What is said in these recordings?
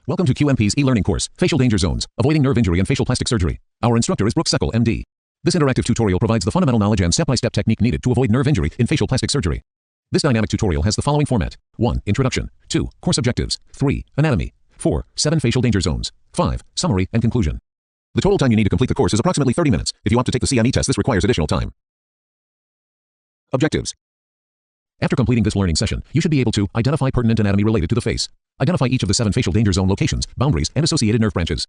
Welcome to QMP's e-learning course, Facial Danger Zones, Avoiding Nerve Injury and Facial Plastic Surgery. Our instructor is Brooke Seckel, MD. This interactive tutorial provides the fundamental knowledge and step-by-step technique needed to avoid nerve injury in facial plastic surgery. This dynamic tutorial has the following format. 1. Introduction. 2. Course objectives. 3. Anatomy. 4. 7 facial danger zones. 5. Summary and conclusion. The total time you need to complete the course is approximately 30 minutes. If you want to take the CME test, this requires additional time. Objectives. After completing this learning session, you should be able to identify pertinent anatomy related to the face, identify each of the 7 facial danger zone locations, boundaries, and associated nerve branches,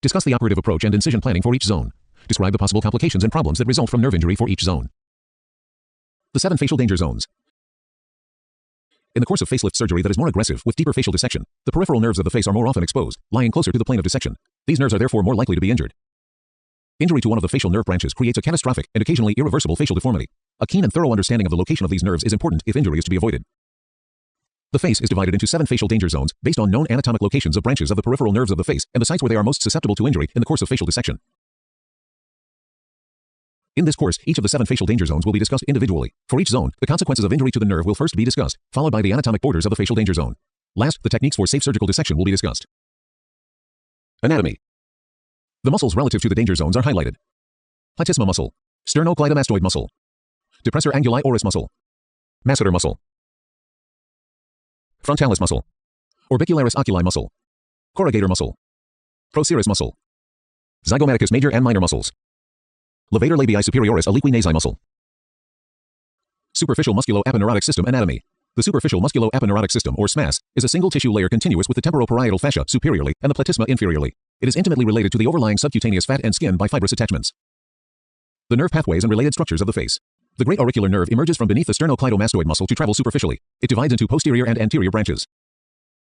discuss the operative approach and incision planning for each zone, describe the possible complications and problems that result from nerve injury for each zone. The 7 facial danger zones. In the course of facelift surgery that is more aggressive, with deeper facial dissection, the peripheral nerves of the face are more often exposed, lying closer to the plane of dissection. These nerves are therefore more likely to be injured. Injury to one of the facial nerve branches creates a catastrophic and occasionally irreversible facial deformity. A keen and thorough understanding of the location of these nerves is important if injury is to be avoided. The face is divided into 7 facial danger zones based on known anatomic locations of branches of the peripheral nerves of the face and the sites where they are most susceptible to injury in the course of facial dissection. In this course, each of the 7 facial danger zones will be discussed individually. For each zone, the consequences of injury to the nerve will first be discussed, followed by the anatomic borders of the facial danger zone. Last, the techniques for safe surgical dissection will be discussed. Anatomy. The muscles relative to the danger zones are highlighted. Platysma muscle, sternocleidomastoid muscle, depressor anguli oris muscle, masseter muscle, frontalis muscle, orbicularis oculi muscle, corrugator muscle, procerus muscle, zygomaticus major and minor muscles, levator labii superioris aliqui nasi muscle. Superficial musculo-aponeurotic system anatomy. The superficial musculo-aponeurotic system, or SMAS, is a single tissue layer continuous with the temporoparietal fascia superiorly and the platysma inferiorly. It is intimately related to the overlying subcutaneous fat and skin by fibrous attachments. The nerve pathways and related structures of the face. The great auricular nerve emerges from beneath the sternocleidomastoid muscle to travel superficially. It divides into posterior and anterior branches.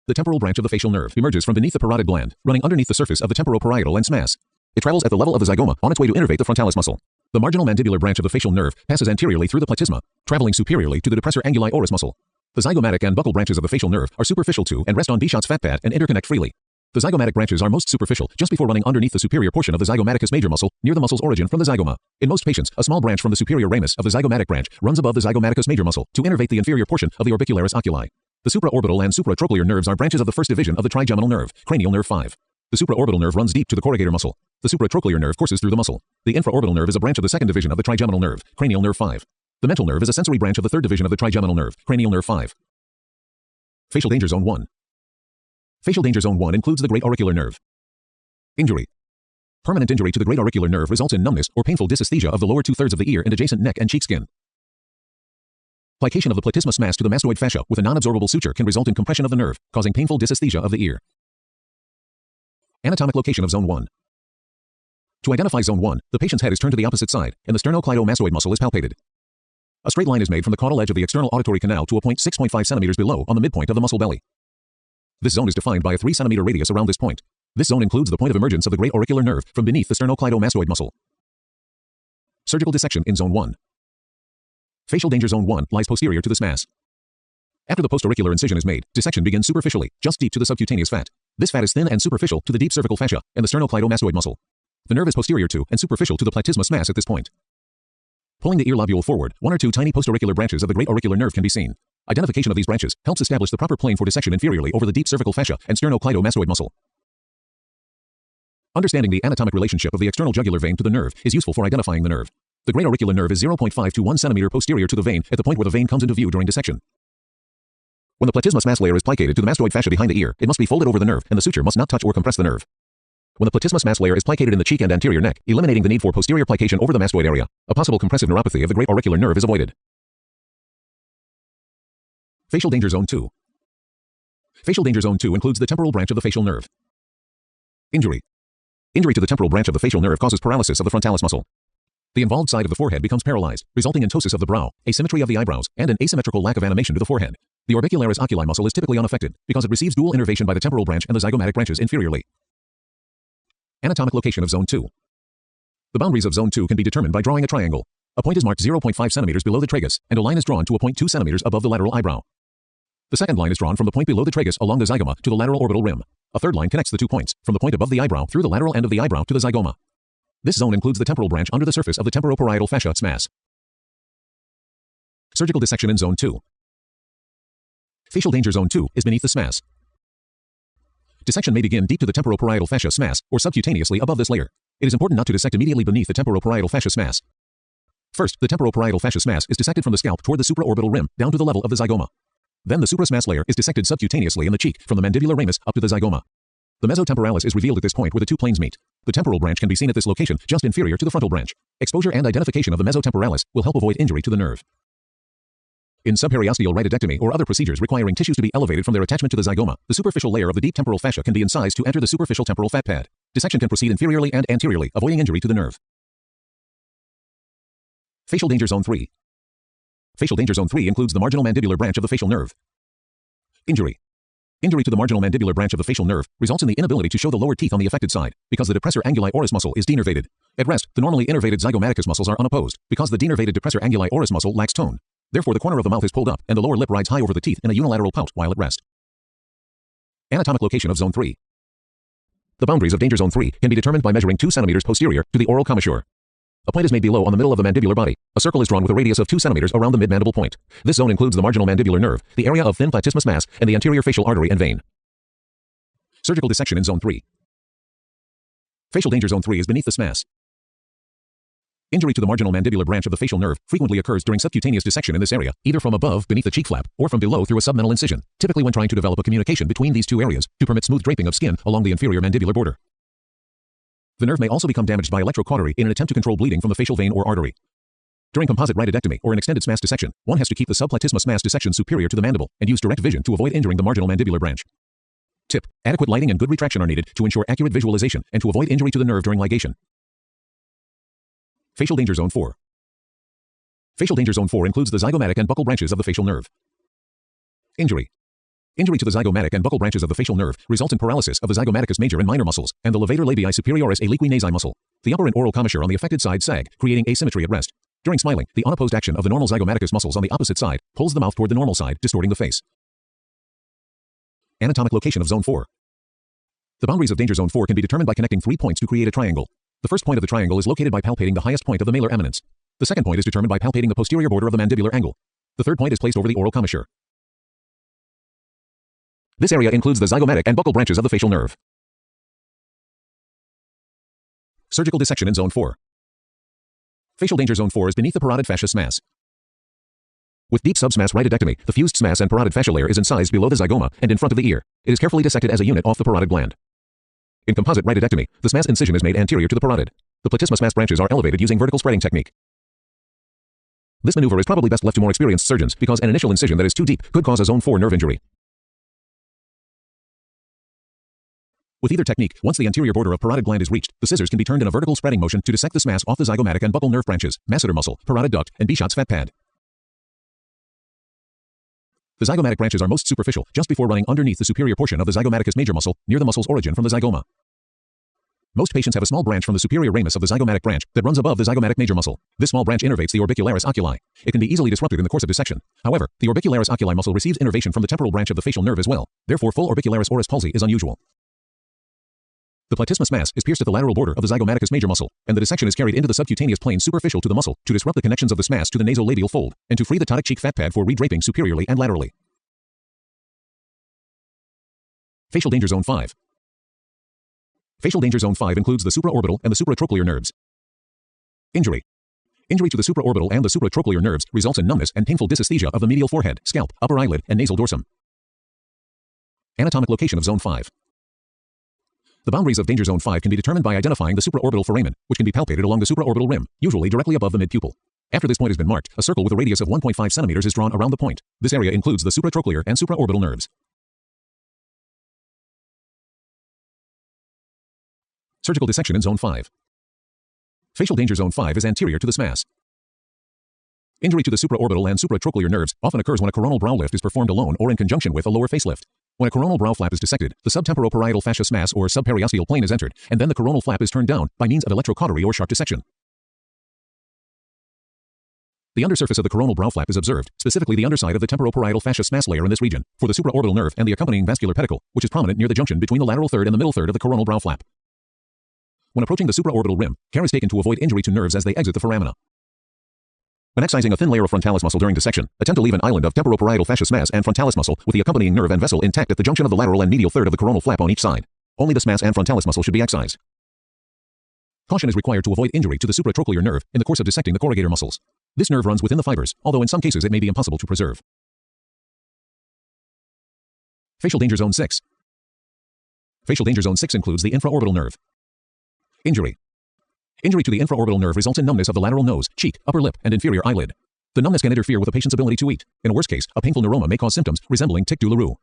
The temporal branch of the facial nerve emerges from beneath the parotid gland, running underneath the surface of the temporoparietal and SMAS. It travels at the level of the zygoma on its way to innervate the frontalis muscle. The marginal mandibular branch of the facial nerve passes anteriorly through the platysma, traveling superiorly to the depressor anguli oris muscle. The zygomatic and buccal branches of the facial nerve are superficial to and rest on Bichat's fat pad and interconnect freely. The zygomatic branches are most superficial, just before running underneath the superior portion of the zygomaticus major muscle, near the muscle's origin from the zygoma. In most patients, a small branch from the superior ramus of the zygomatic branch runs above the zygomaticus major muscle to innervate the inferior portion of the orbicularis oculi. The supraorbital and supratrochlear nerves are branches of the first division of the trigeminal nerve, cranial nerve 5. The supraorbital nerve runs deep to the corrugator muscle. The supratrochlear nerve courses through the muscle. The infraorbital nerve is a branch of the second division of the trigeminal nerve, cranial nerve 5. The mental nerve is a sensory branch of the third division of the trigeminal nerve, cranial nerve 5. Facial danger zone 1. Facial danger zone 1 includes the great auricular nerve. Injury. Permanent injury to the great auricular nerve results in numbness or painful dysesthesia of the lower 2/3 of the ear and adjacent neck and cheek skin. Plication of the platysma SMAS to the mastoid fascia with a non-absorbable suture can result in compression of the nerve, causing painful dysesthesia of the ear. Anatomic location of zone 1. To identify zone 1, the patient's head is turned to the opposite side, and the sternocleidomastoid muscle is palpated. A straight line is made from the caudal edge of the external auditory canal to a point 6.5 cm below on the midpoint of the muscle belly. This zone is defined by a 3 cm radius around this point. This zone includes the point of emergence of the great auricular nerve from beneath the sternocleidomastoid muscle. Surgical dissection in zone 1. Facial danger zone 1 lies posterior to the SMAS. After the postauricular incision is made, dissection begins superficially, just deep to the subcutaneous fat. This fat is thin and superficial to the deep cervical fascia and the sternocleidomastoid muscle. The nerve is posterior to and superficial to the platysma SMAS at this point. Pulling the ear lobule forward, 1 or 2 tiny postauricular branches of the great auricular nerve can be seen. Identification of these branches helps establish the proper plane for dissection inferiorly over the deep cervical fascia and sternocleidomastoid muscle. Understanding the anatomic relationship of the external jugular vein to the nerve is useful for identifying the nerve. The great auricular nerve is 0.5 to 1 cm posterior to the vein at the point where the vein comes into view during dissection. When the platysma SMAS layer is plicated to the mastoid fascia behind the ear, it must be folded over the nerve, and the suture must not touch or compress the nerve. When the platysma SMAS layer is plicated in the cheek and anterior neck, eliminating the need for posterior plication over the mastoid area, a possible compressive neuropathy of the great auricular nerve is avoided. Facial danger zone 2. Facial danger zone 2 includes the temporal branch of the facial nerve. Injury. Injury to the temporal branch of the facial nerve causes paralysis of the frontalis muscle. The involved side of the forehead becomes paralyzed, resulting in ptosis of the brow, asymmetry of the eyebrows, and an asymmetrical lack of animation to the forehead. The orbicularis oculi muscle is typically unaffected because it receives dual innervation by the temporal branch and the zygomatic branches inferiorly. Anatomic location of zone 2. The boundaries of zone 2 can be determined by drawing a triangle. A point is marked 0.5 cm below the tragus, and a line is drawn to a point 2 cm above the lateral eyebrow. The second line is drawn from the point below the tragus along the zygoma to the lateral orbital rim. A third line connects the 2 points, from the point above the eyebrow through the lateral end of the eyebrow to the zygoma. This zone includes the temporal branch under the surface of the temporoparietal fascia SMAS. Surgical dissection in zone 2. Facial danger zone 2 is beneath the SMAS. Dissection may begin deep to the temporoparietal fascia (SMAS) or subcutaneously above this layer. It is important not to dissect immediately beneath the temporoparietal fascia (SMAS). First, the temporoparietal fascia (SMAS) is dissected from the scalp toward the supraorbital rim, down to the level of the zygoma. Then the suprasmas layer is dissected subcutaneously in the cheek, from the mandibular ramus up to the zygoma. The mesotemporalis is revealed at this point where the two planes meet. The temporal branch can be seen at this location, just inferior to the frontal branch. Exposure and identification of the mesotemporalis will help avoid injury to the nerve. In subperiosteal rhytidectomy or other procedures requiring tissues to be elevated from their attachment to the zygoma, the superficial layer of the deep temporal fascia can be incised to enter the superficial temporal fat pad. Dissection can proceed inferiorly and anteriorly, avoiding injury to the nerve. Facial danger zone 3. Facial danger zone 3 includes the marginal mandibular branch of the facial nerve. Injury. Injury to the marginal mandibular branch of the facial nerve results in the inability to show the lower teeth on the affected side, because the depressor anguli oris muscle is denervated. At rest, the normally innervated zygomaticus muscles are unopposed, because the denervated depressor anguli oris muscle lacks tone. Therefore, the corner of the mouth is pulled up, and the lower lip rides high over the teeth in a unilateral pout while at rest. Anatomic location of Zone 3. The boundaries of Danger Zone 3 can be determined by measuring 2 cm posterior to the oral commissure. A point is made below on the middle of the mandibular body. A circle is drawn with a radius of 2 cm around the mid-mandible point. This zone includes the marginal mandibular nerve, the area of thin platysmus mass, and the anterior facial artery and vein. Surgical dissection in Zone 3. Facial Danger Zone 3 is beneath the SMAS. Injury to the marginal mandibular branch of the facial nerve frequently occurs during subcutaneous dissection in this area, either from above beneath the cheek flap, or from below through a submental incision, typically when trying to develop a communication between these two areas to permit smooth draping of skin along the inferior mandibular border. The nerve may also become damaged by electrocautery in an attempt to control bleeding from the facial vein or artery. During composite rhytidectomy or an extended SMAS dissection, one has to keep the subplatysmus mass dissection superior to the mandible and use direct vision to avoid injuring the marginal mandibular branch. Tip: adequate lighting and good retraction are needed to ensure accurate visualization and to avoid injury to the nerve during ligation. Facial Danger Zone 4. Facial Danger Zone 4 includes the zygomatic and buccal branches of the facial nerve. Injury. Injury to the zygomatic and buccal branches of the facial nerve results in paralysis of the zygomaticus major and minor muscles and the levator labii superioris aliqui nasi muscle. The upper and oral commissure on the affected side sag, creating asymmetry at rest. During smiling, the unopposed action of the normal zygomaticus muscles on the opposite side pulls the mouth toward the normal side, distorting the face. Anatomic location of Zone 4. The boundaries of Danger Zone 4 can be determined by connecting 3 points to create a triangle. The first point of the triangle is located by palpating the highest point of the malar eminence. The second point is determined by palpating the posterior border of the mandibular angle. The third point is placed over the oral commissure. This area includes the zygomatic and buccal branches of the facial nerve. Surgical dissection in Zone 4. Facial Danger Zone 4 is beneath the parotid fascia SMAS. With deep subSMAS rhytidectomy, the fused SMAS and parotid fascia layer is incised below the zygoma and in front of the ear. It is carefully dissected as a unit off the parotid gland. In composite rhytidectomy, the SMAS incision is made anterior to the parotid. The platysmus mass branches are elevated using vertical spreading technique. This maneuver is probably best left to more experienced surgeons because an initial incision that is too deep could cause a Zone 4 nerve injury. With either technique, once the anterior border of parotid gland is reached, the scissors can be turned in a vertical spreading motion to dissect the SMAS off the zygomatic and buccal nerve branches, masseter muscle, parotid duct, and Bichat's fat pad. The zygomatic branches are most superficial, just before running underneath the superior portion of the zygomaticus major muscle, near the muscle's origin from the zygoma. Most patients have a small branch from the superior ramus of the zygomatic branch that runs above the zygomatic major muscle. This small branch innervates the orbicularis oculi. It can be easily disrupted in the course of dissection. However, the orbicularis oculi muscle receives innervation from the temporal branch of the facial nerve as well. Therefore, full orbicularis oris palsy is unusual. The platysmus mass is pierced at the lateral border of the zygomaticus major muscle, and the dissection is carried into the subcutaneous plane superficial to the muscle to disrupt the connections of the SMAS to the nasolabial fold, and to free the ptotic cheek fat pad for redraping superiorly and laterally. Facial Danger Zone 5. Facial Danger Zone 5 includes the supraorbital and the supratrochlear nerves. Injury. Injury to the supraorbital and the supratrochlear nerves results in numbness and painful dysesthesia of the medial forehead, scalp, upper eyelid, and nasal dorsum. Anatomic location of Zone 5. The boundaries of Danger Zone 5 can be determined by identifying the supraorbital foramen, which can be palpated along the supraorbital rim, usually directly above the mid-pupil. After this point has been marked, a circle with a radius of 1.5 cm is drawn around the point. This area includes the supratrochlear and supraorbital nerves. Surgical dissection in Zone 5. Facial Danger Zone 5 is anterior to the SMAS. Injury to the supraorbital and supratrochlear nerves often occurs when a coronal brow lift is performed alone or in conjunction with a lower facelift. When a coronal brow flap is dissected, the subtemporoparietal fascia SMAS or subperiosteal plane is entered, and then the coronal flap is turned down by means of electrocautery or sharp dissection. The undersurface of the coronal brow flap is observed, specifically the underside of the temporoparietal fascia SMAS layer in this region, for the supraorbital nerve and the accompanying vascular pedicle, which is prominent near the junction between the lateral third and the middle third of the coronal brow flap. When approaching the supraorbital rim, care is taken to avoid injury to nerves as they exit the foramina. When excising a thin layer of frontalis muscle during dissection, attempt to leave an island of temporoparietal fascious mass and frontalis muscle with the accompanying nerve and vessel intact at the junction of the lateral and medial third of the coronal flap on each side. Only this mass and frontalis muscle should be excised. Caution is required to avoid injury to the supratrochlear nerve in the course of dissecting the corrugator muscles. This nerve runs within the fibers, although in some cases it may be impossible to preserve. Facial danger zone 6. Facial danger zone 6 includes the infraorbital nerve. Injury. Injury to the infraorbital nerve results in numbness of the lateral nose, cheek, upper lip, and inferior eyelid. The numbness can interfere with a patient's ability to eat. In a worst case, a painful neuroma may cause symptoms resembling tic douloureux.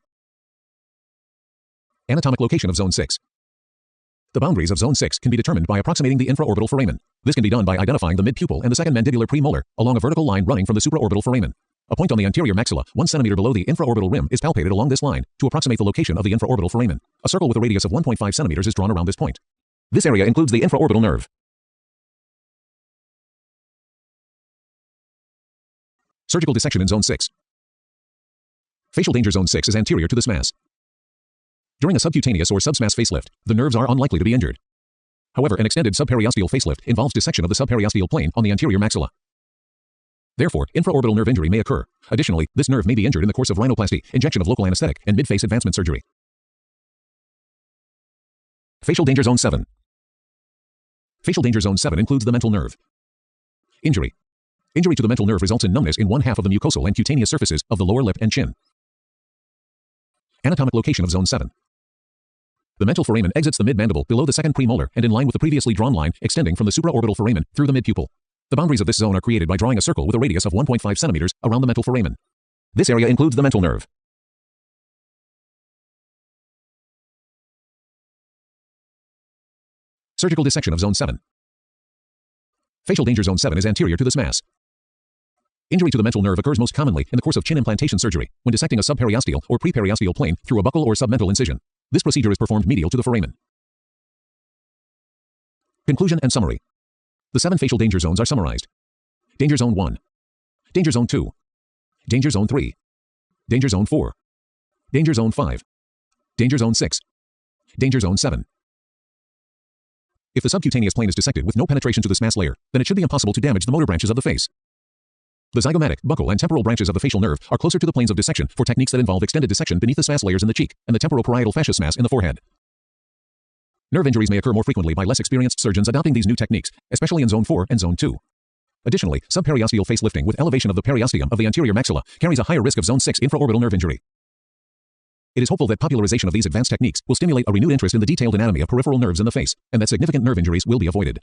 Anatomic location of zone 6. The boundaries of zone 6 can be determined by approximating the infraorbital foramen. This can be done by identifying the mid-pupil and the second mandibular premolar along a vertical line running from the supraorbital foramen. A point on the anterior maxilla, 1 cm below the infraorbital rim, is palpated along this line to approximate the location of the infraorbital foramen. A circle with a radius of 1.5 cm is drawn around this point. This area includes the infraorbital nerve. Surgical dissection in zone 6. Facial danger zone 6 is anterior to this mass. During a subcutaneous or subsmass facelift, the nerves are unlikely to be injured. However, an extended subperiosteal facelift involves dissection of the subperiosteal plane on the anterior maxilla. Therefore, infraorbital nerve injury may occur. Additionally, this nerve may be injured in the course of rhinoplasty, injection of local anesthetic, and mid-face advancement surgery. Facial danger zone 7. Facial danger zone 7 includes the mental nerve. Injury. Injury to the mental nerve results in numbness in one half of the mucosal and cutaneous surfaces of the lower lip and chin. Anatomic location of zone 7. The mental foramen exits the mid-mandible below the second premolar and in line with the previously drawn line extending from the supraorbital foramen through the mid-pupil. The boundaries of this zone are created by drawing a circle with a radius of 1.5 cm around the mental foramen. This area includes the mental nerve. Surgical dissection of zone 7. Facial danger zone 7 is anterior to this mass. Injury to the mental nerve occurs most commonly in the course of chin implantation surgery, when dissecting a subperiosteal or preperiosteal plane through a buccal or submental incision. This procedure is performed medial to the foramen. Conclusion and summary. The 7 facial danger zones are summarized. Danger zone 1. Danger zone 2. Danger zone 3. Danger zone 4. Danger zone 5. Danger zone 6. Danger zone 7. If the subcutaneous plane is dissected with no penetration to this mass layer, then it should be impossible to damage the motor branches of the face. The zygomatic, buccal, and temporal branches of the facial nerve are closer to the planes of dissection for techniques that involve extended dissection beneath the mass layers in the cheek and the temporoparietal fascious mass in the forehead. Nerve injuries may occur more frequently by less experienced surgeons adopting these new techniques, especially in zone 4 and zone 2. Additionally, subperiosteal face lifting with elevation of the periosteum of the anterior maxilla carries a higher risk of zone 6 infraorbital nerve injury. It is hopeful that popularization of these advanced techniques will stimulate a renewed interest in the detailed anatomy of peripheral nerves in the face, and that significant nerve injuries will be avoided.